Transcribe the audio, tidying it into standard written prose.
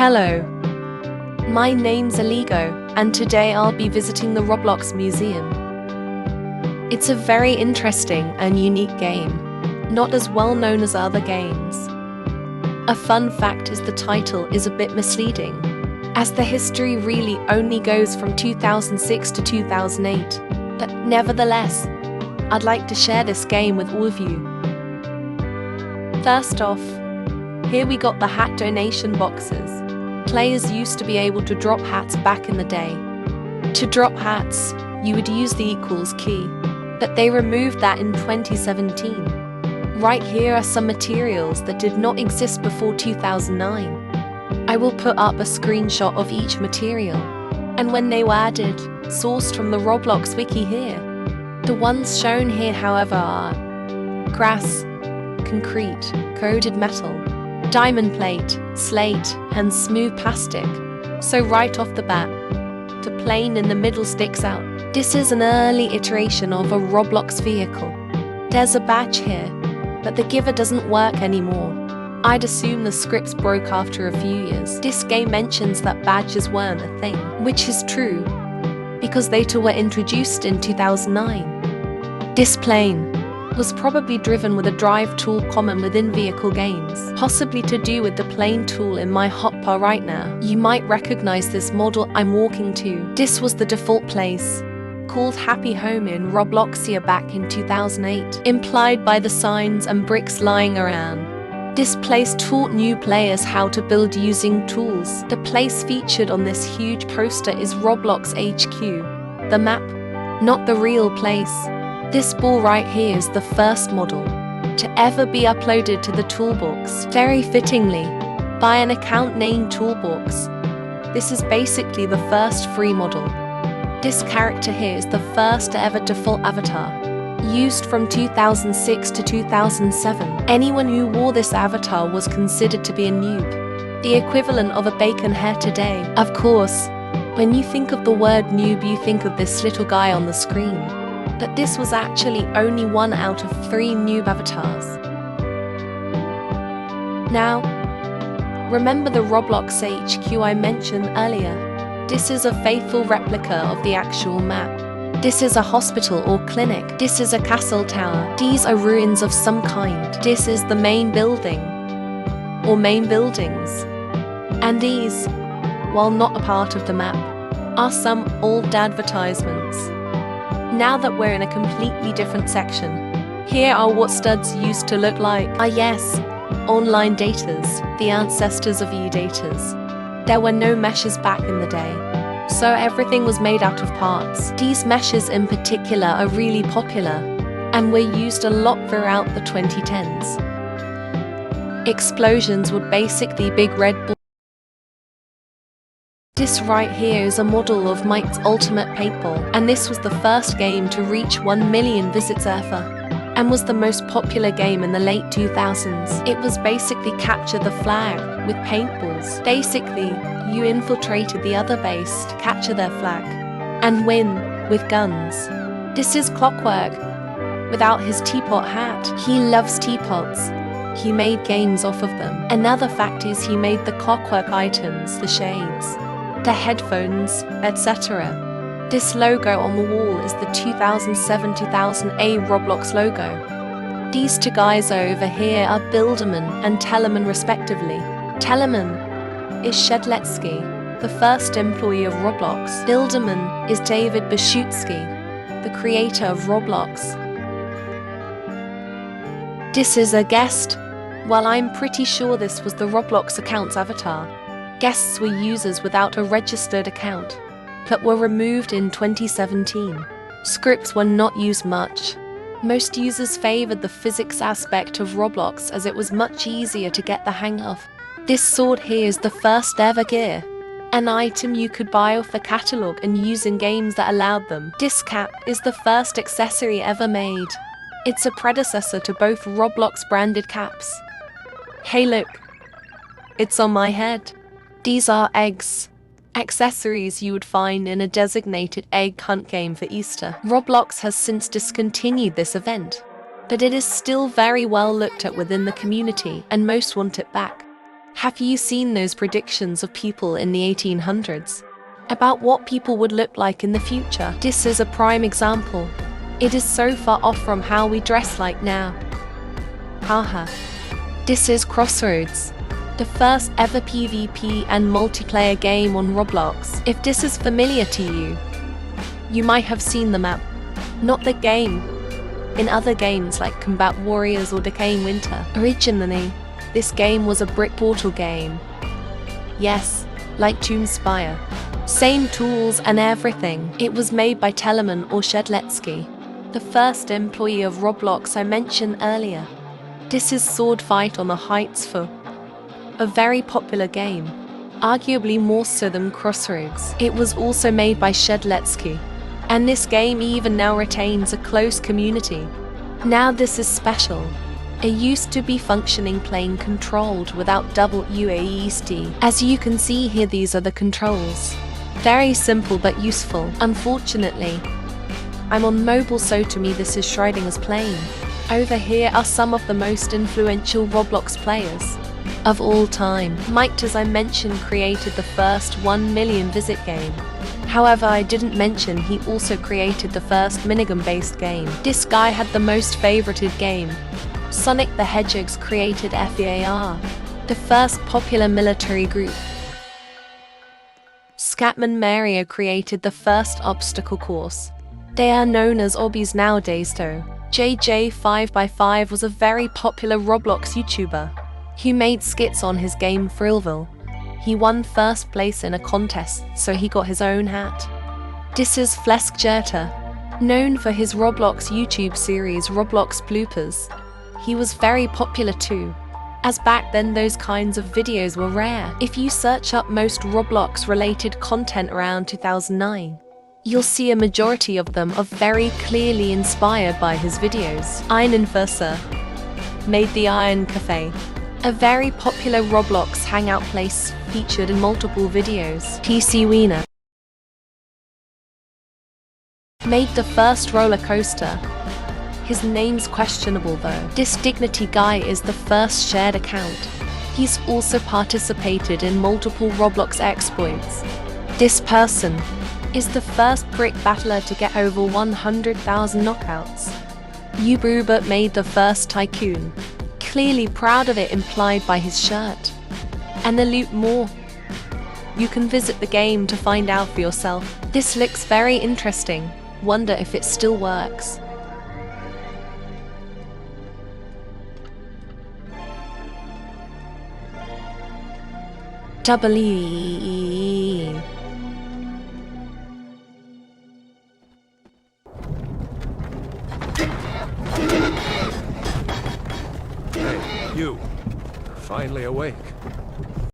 Hello, my name's Aligo, and today I'll be visiting the Roblox Museum. It's a very interesting and unique game, not as well known as other games. A fun fact is the title is a bit misleading, as the history really only goes from 2006 to 2008, but nevertheless, I'd like to share this game with all of you. First off, here we got the hat donation boxes. Players used to be able to drop hats back in the day. To drop hats, you would use the equals key, but they removed that in 2017. Right here are some materials that did not exist before 2009. I will put up a screenshot of each material, and when they were added, sourced from the Roblox wiki here. The ones shown here, however, are grass, concrete, coated metal, diamond plate, slate, and smooth plastic. So right off the bat, the plane in the middle sticks out. This is an early iteration of a Roblox vehicle. There's a badge here, but the giver doesn't work anymore. I'd assume the scripts broke after a few years. This game mentions that badges weren't a thing, which is true, because they too were introduced in 2009. This plane was probably driven with a drive tool common within vehicle games, possibly to do with the plane tool in my hotbar right now. You might recognize this model I'm walking to. This was the default place, called Happy Home in Robloxia back in 2008, implied by the signs and bricks lying around. This place taught new players how to build using tools. The place featured on this huge poster is Roblox HQ, the map, not the real place. This ball right here is the first model to ever be uploaded to the toolbox, very fittingly, by an account named Toolbox. This is basically the first free model. This character here is the first ever default avatar, used from 2006 to 2007. Anyone who wore this avatar was considered to be a noob, the equivalent of a bacon hair today. Of course, when you think of the word noob, you think of this little guy on the screen. But this was actually only 1 out of 3 noob avatars. Now, remember the Roblox HQ I mentioned earlier? This is a faithful replica of the actual map. This is a hospital or clinic. This is a castle tower. These are ruins of some kind. This is the main building, or main buildings. And these, while not a part of the map, are some old advertisements. Now that we're in a completely different section, here are what studs used to look like. Ah yes, online datas, the ancestors of e-datas. There were no meshes back in the day, so everything was made out of parts. These meshes in particular are really popular, and were used a lot throughout the 2010s. Explosions were basically big red balls. This right here is a model of Mike's Ultimate Paintball, and this was the first game to reach 1 million visits ever, and was the most popular game in the late 2000s. It was basically capture the flag with paintballs. Basically, you infiltrated the other base to capture their flag, and win with guns. This is Clockwork, without his teapot hat. He loves teapots. He made games off of them. Another fact is he made the Clockwork items, the shades, the headphones, etc. This logo on the wall is the 2007-2008 Roblox logo. These two guys over here are Bilderman and Tellerman respectively. Tellerman is Shedletsky, the first employee of Roblox. Bilderman is David Bashutsky, the creator of Roblox. This is a guest. Well, I'm pretty sure this was the Roblox account's avatar. Guests were users without a registered account, but were removed in 2017. Scripts were not used much. Most users favored the physics aspect of Roblox as it was much easier to get the hang of. This sword here is the first ever gear, an item you could buy off the catalog and use in games that allowed them. This cap is the first accessory ever made. It's a predecessor to both Roblox branded caps. Hey look, it's on my head. These are eggs, accessories you would find in a designated egg hunt game for Easter. Roblox has since discontinued this event, but it is still very well looked at within the community and most want it back. Have you seen those predictions of people in the 1800s? About what people would look like in the future? This is a prime example. It is so far off from how we dress like now. Haha. This is Crossroads, the first ever PvP and multiplayer game on Roblox. If this is familiar to you, you might have seen the map, not the game. In other games like Combat Warriors or Decaying Winter, originally, this game was a brick portal game. Yes, like Tomb Spire. Same tools and everything. It was made by Telemann or Shedletsky, the first employee of Roblox I mentioned earlier. This is Sword Fight on the Heights for a very popular game, arguably more so than Crossroads. It was also made by Shedletsky, and this game even now retains a close community. Now this is special. It used to be functioning playing controlled without double UASD. As you can see here, these are the controls. Very simple but useful. Unfortunately, I'm on mobile, so to me this is Shing As Plane. Over here are some of the most influential Roblox players of all time. Mike, as I mentioned, created the first 1 million visit game. However, I didn't mention he also created the first minigun-based game. This guy had the most favorited game. Sonic the Hedgehog's created FEAR, the first popular military group. Scatman Mario created the first obstacle course. They are known as obbies nowadays though. JJ5x5 was a very popular Roblox YouTuber. He made skits on his game Thrillville. He won first place in a contest, so he got his own hat. This is Flesk, known for his Roblox YouTube series Roblox Bloopers. He was very popular too, as back then those kinds of videos were rare. If you search up most Roblox related content around 2009, you'll see a majority of them are very clearly inspired by his videos. Einenverser made the Iron Cafe, a very popular Roblox hangout place featured in multiple videos. TC Wiener made the first roller coaster. His name's questionable though. This Dignity guy is the first shared account. He's also participated in multiple Roblox exploits. This person is the first brick battler to get over 100,000 knockouts. Ubert made the first tycoon, clearly proud of it implied by his shirt. And the loot more. You can visit the game to find out for yourself. This looks very interesting. Wonder if it still works. E. Hey, you. Finally awake.